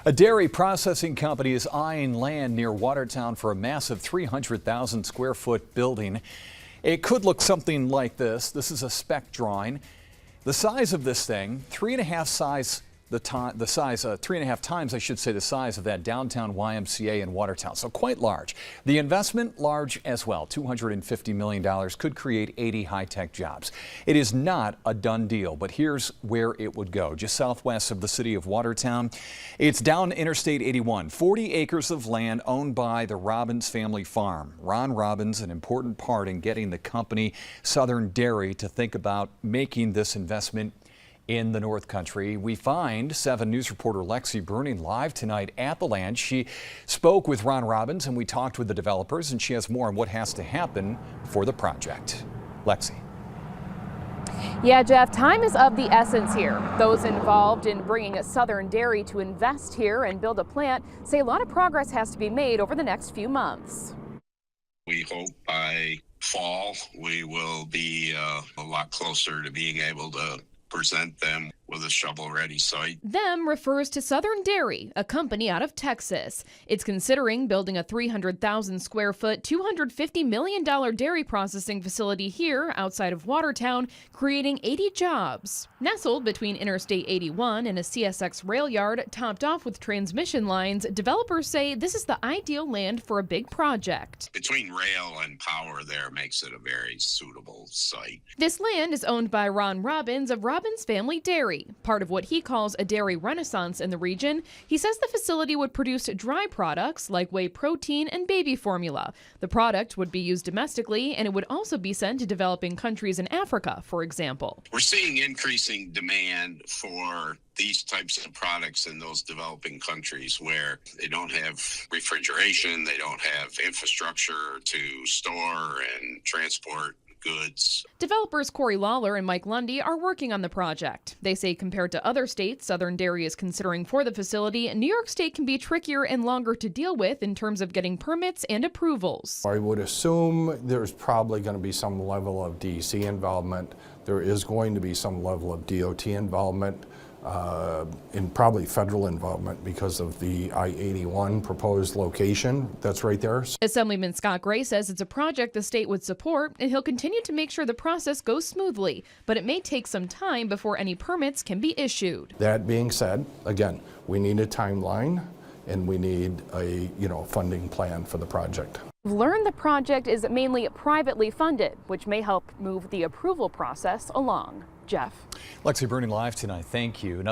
A dairy processing company is eyeing land near Watertown for a massive 300,000 square foot building. It could look something like this. This is a spec drawing. The size of this thing, three and a half times, I should say, the size of that downtown YMCA in Watertown. So quite large. The investment, large as well. $250 million could create 80 high-tech jobs. It is not a done deal, but here's where it would go. Just southwest of the city of Watertown. It's down Interstate 81, 40 acres of land owned by the Robbins family farm. Ron Robbins, an important part in getting the company Southern Dairy to think about making this investment in the North Country. We find 7 News reporter Lexi Bruning live tonight at the land. She spoke with Ron Robbins and we talked with the developers, and she has more on what has to happen for the project. Lexi. Yeah, Jeff, time is of the essence here. Those involved in bringing Southern Dairy to invest here and build a plant say a lot of progress has to be made over the next few months. We hope by fall we will be a lot closer to being able to present them with a shovel-ready site. Them refers to Southern Dairy, a company out of Texas. It's considering building a 300,000 square foot, $250 million dairy processing facility here outside of Watertown, creating 80 jobs. Nestled between Interstate 81 and a CSX rail yard topped off with transmission lines, developers say this is the ideal land for a big project. Between rail and power there makes it a very suitable site. This land is owned by Ron Robbins of Robbins Family Dairy, part of what he calls a dairy renaissance in the region. He says the facility would produce dry products like whey protein and baby formula. The product would be used domestically, and it would also be sent to developing countries in Africa, for example. We're seeing increasing demand for these types of products in those developing countries where they don't have refrigeration, they don't have infrastructure to store and transport goods. Developers Corey Lawler and Mike Lundy are working on the project. They say compared to other states Southern Dairy is considering for the facility, New York State can be trickier and longer to deal with in terms of getting permits and approvals. I would assume there's probably going to be some level of DEC involvement. There is going to be some level of DOT involvement. And probably federal involvement because of the I-81 proposed location that's right there. Assemblyman Scott Gray says it's a project the state would support, and he'll continue to make sure the process goes smoothly, but it may take some time before any permits can be issued. That being said, again, we need a timeline and we need a funding plan for the project. We've learned the project is mainly privately funded, which may help move the approval process along. Jeff. Lexi Bruning live tonight. Thank you.